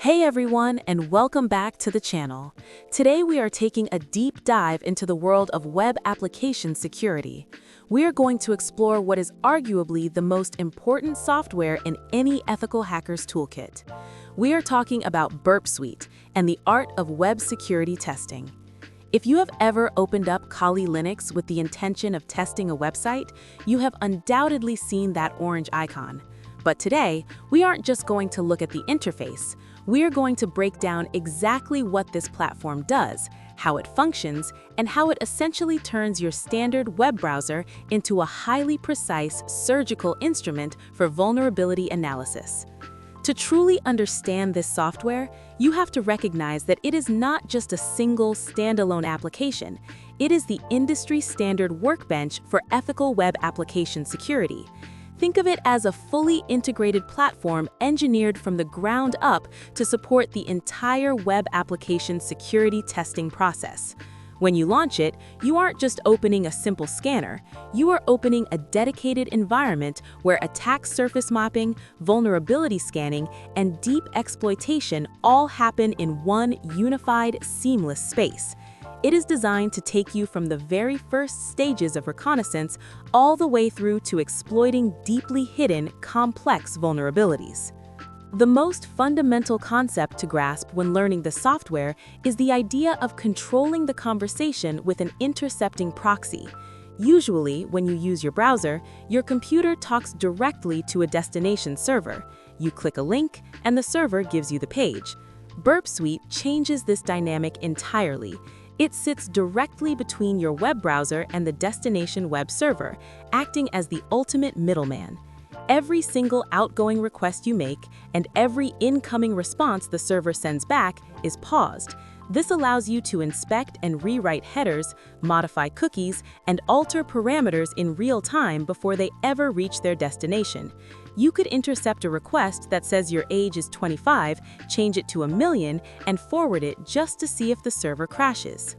Hey everyone, and welcome back to the channel. Today we are taking a deep dive into the world of web application security. We are going to explore what is arguably the most important software in any ethical hacker's toolkit. We are talking about Burp Suite and the art of web security testing. If you have ever opened up Kali Linux with the intention of testing a website, you have undoubtedly seen that orange icon. But today, we aren't just going to look at the interface. We are going to break down exactly what this platform does, how it functions, and how it essentially turns your standard web browser into a highly precise surgical instrument for vulnerability analysis. To truly understand this software, you have to recognize that it is not just a single standalone application. It is the industry-standard workbench for ethical web application security. Think of it as a fully integrated platform engineered from the ground up to support the entire web application security testing process. When you launch it, you aren't just opening a simple scanner, you are opening a dedicated environment where attack surface mapping, vulnerability scanning, and deep exploitation all happen in one unified, seamless space. It is designed to take you from the very first stages of reconnaissance all the way through to exploiting deeply hidden, complex vulnerabilities. The most fundamental concept to grasp when learning the software is the idea of controlling the conversation with an intercepting proxy. Usually, when you use your browser, your computer talks directly to a destination server. You click a link, and the server gives you the page. Burp Suite changes this dynamic entirely. It sits directly between your web browser and the destination web server, acting as the ultimate middleman. Every single outgoing request you make and every incoming response the server sends back is paused. This allows you to inspect and rewrite headers, modify cookies, and alter parameters in real time before they ever reach their destination. You could intercept a request that says your age is 25, change it to 1,000,000, and forward it just to see if the server crashes.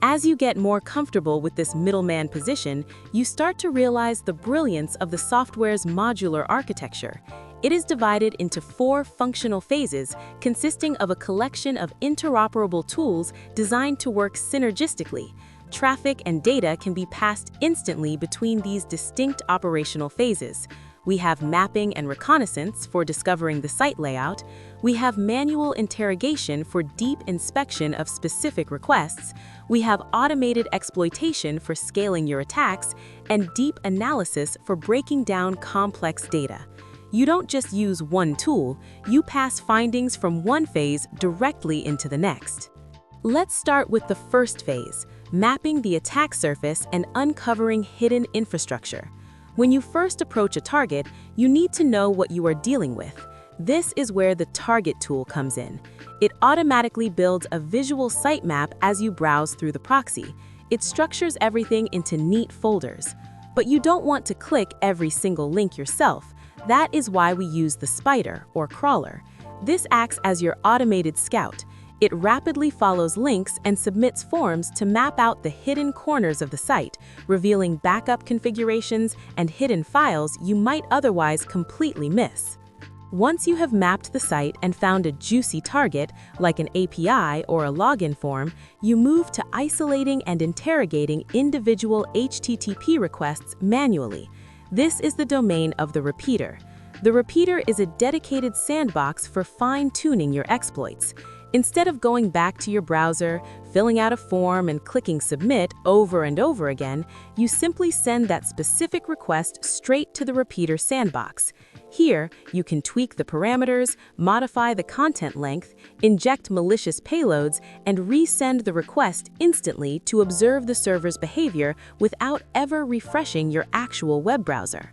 As you get more comfortable with this middleman position, you start to realize the brilliance of the software's modular architecture. It is divided into 4 functional phases, consisting of a collection of interoperable tools designed to work synergistically. Traffic and data can be passed instantly between these distinct operational phases. We have mapping and reconnaissance for discovering the site layout. We have manual interrogation for deep inspection of specific requests. We have automated exploitation for scaling your attacks, and deep analysis for breaking down complex data. You don't just use one tool, you pass findings from one phase directly into the next. Let's start with the first phase, mapping the attack surface and uncovering hidden infrastructure. When you first approach a target, you need to know what you are dealing with. This is where the target tool comes in. It automatically builds a visual sitemap as you browse through the proxy. It structures everything into neat folders. But you don't want to click every single link yourself. That is why we use the spider or crawler. This acts as your automated scout. It rapidly follows links and submits forms to map out the hidden corners of the site, revealing backup configurations and hidden files you might otherwise completely miss. Once you have mapped the site and found a juicy target, like an API or a login form, you move to isolating and interrogating individual HTTP requests manually. This is the domain of the repeater. The repeater is a dedicated sandbox for fine-tuning your exploits. Instead of going back to your browser, filling out a form, and clicking submit over and over again, you simply send that specific request straight to the repeater sandbox. Here, you can tweak the parameters, modify the content length, inject malicious payloads, and resend the request instantly to observe the server's behavior without ever refreshing your actual web browser.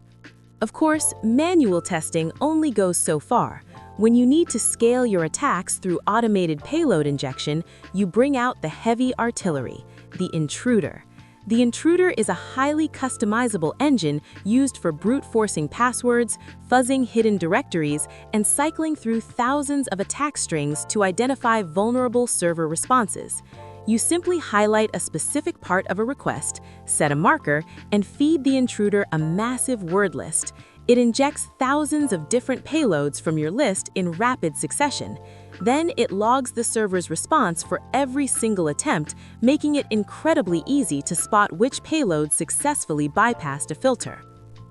Of course, manual testing only goes so far. When you need to scale your attacks through automated payload injection, you bring out the heavy artillery, the Intruder. The Intruder is a highly customizable engine used for brute-forcing passwords, fuzzing hidden directories, and cycling through thousands of attack strings to identify vulnerable server responses. You simply highlight a specific part of a request, set a marker, and feed the Intruder a massive word list. It injects thousands of different payloads from your list in rapid succession. Then it logs the server's response for every single attempt, making it incredibly easy to spot which payload successfully bypassed a filter.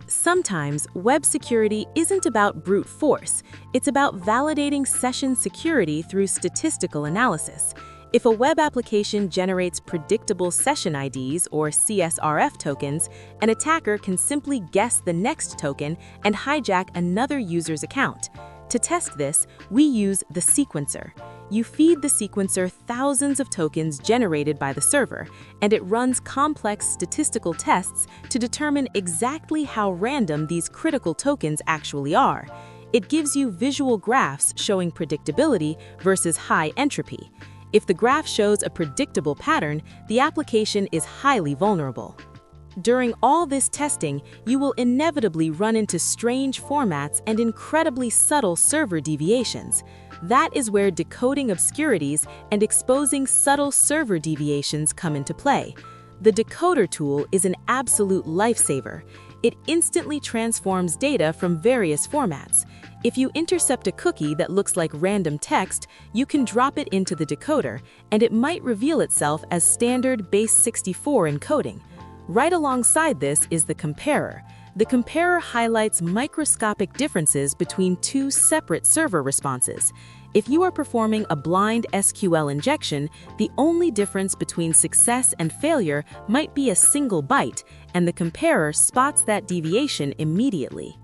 Sometimes, web security isn't about brute force. It's about validating session security through statistical analysis. If a web application generates predictable session IDs or CSRF tokens, an attacker can simply guess the next token and hijack another user's account. To test this, we use the sequencer. You feed the sequencer thousands of tokens generated by the server, and it runs complex statistical tests to determine exactly how random these critical tokens actually are. It gives you visual graphs showing predictability versus high entropy. If the graph shows a predictable pattern, the application is highly vulnerable. During all this testing, you will inevitably run into strange formats and incredibly subtle server deviations. That is where decoding obscurities and exposing subtle server deviations come into play. The decoder tool is an absolute lifesaver. It instantly transforms data from various formats. If you intercept a cookie that looks like random text, you can drop it into the decoder, and it might reveal itself as standard base64 encoding. Right alongside this is the comparer. The comparer highlights microscopic differences between two separate server responses. If you are performing a blind SQL injection, the only difference between success and failure might be a single byte, and the comparer spots that deviation immediately.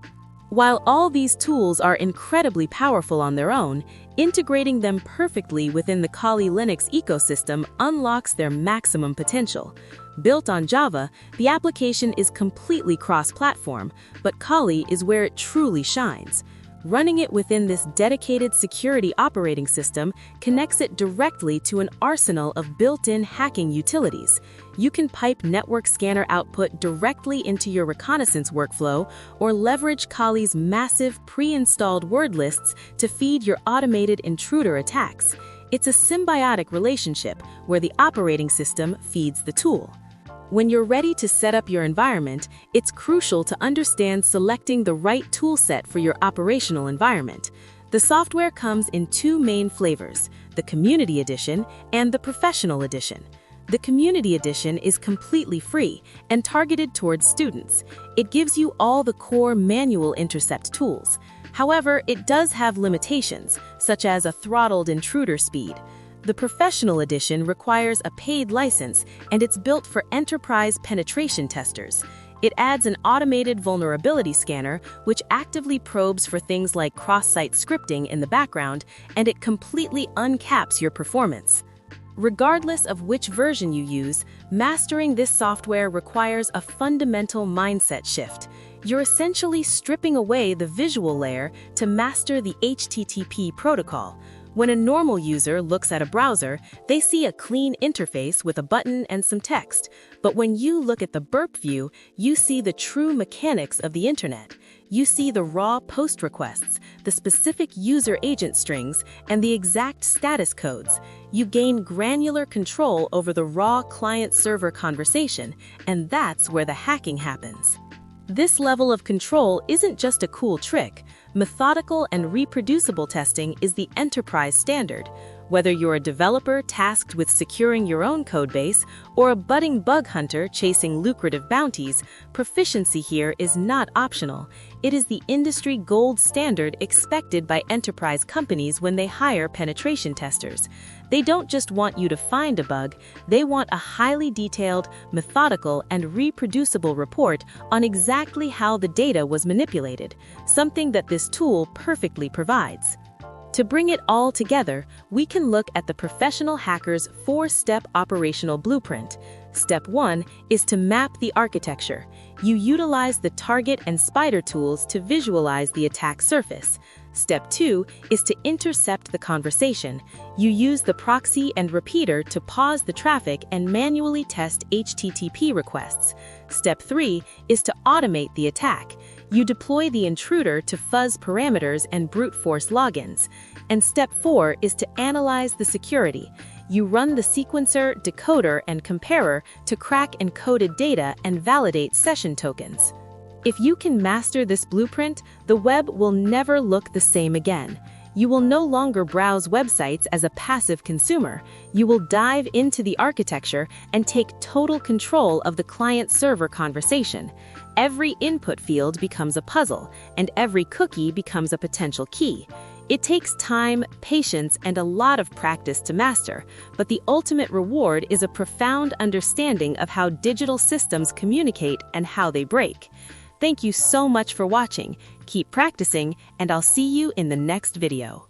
While all these tools are incredibly powerful on their own, integrating them perfectly within the Kali Linux ecosystem unlocks their maximum potential. Built on Java, the application is completely cross-platform, but Kali is where it truly shines. Running it within this dedicated security operating system connects it directly to an arsenal of built-in hacking utilities. You can pipe network scanner output directly into your reconnaissance workflow or leverage Kali's massive pre-installed word lists to feed your automated intruder attacks. It's a symbiotic relationship where the operating system feeds the tool. When you're ready to set up your environment, it's crucial to understand selecting the right toolset for your operational environment. The software comes in two main flavors, the Community Edition and the Professional Edition. The Community Edition is completely free and targeted towards students. It gives you all the core manual intercept tools. However, it does have limitations, such as a throttled intruder speed. The Professional Edition requires a paid license, and it's built for enterprise penetration testers. It adds an automated vulnerability scanner, which actively probes for things like cross-site scripting in the background, and it completely uncaps your performance. Regardless of which version you use, mastering this software requires a fundamental mindset shift. You're essentially stripping away the visual layer to master the HTTP protocol. When a normal user looks at a browser, they see a clean interface with a button and some text. But when you look at the Burp view, you see the true mechanics of the internet. You see the raw post requests, the specific user agent strings, and the exact status codes. You gain granular control over the raw client-server conversation, and that's where the hacking happens. This level of control isn't just a cool trick. Methodical and reproducible testing is the enterprise standard. Whether you're a developer tasked with securing your own codebase or a budding bug hunter chasing lucrative bounties, proficiency here is not optional. It is the industry gold standard expected by enterprise companies when they hire penetration testers. They don't just want you to find a bug, they want a highly detailed, methodical, and reproducible report on exactly how the data was manipulated, something that this tool perfectly provides. To bring it all together, we can look at the professional hacker's four-step operational blueprint. Step 1 is to map the architecture. You utilize the target and spider tools to visualize the attack surface. Step 2 is to intercept the conversation. You use the proxy and repeater to pause the traffic and manually test HTTP requests. Step 3 is to automate the attack. You deploy the intruder to fuzz parameters and brute force logins. And step 4 is to analyze the security. You run the sequencer, decoder, and comparer to crack encoded data and validate session tokens. If you can master this blueprint, the web will never look the same again. You will no longer browse websites as a passive consumer. You will dive into the architecture and take total control of the client-server conversation. Every input field becomes a puzzle, and every cookie becomes a potential key. It takes time, patience, and a lot of practice to master, but the ultimate reward is a profound understanding of how digital systems communicate and how they break. Thank you so much for watching. Keep practicing, and I'll see you in the next video.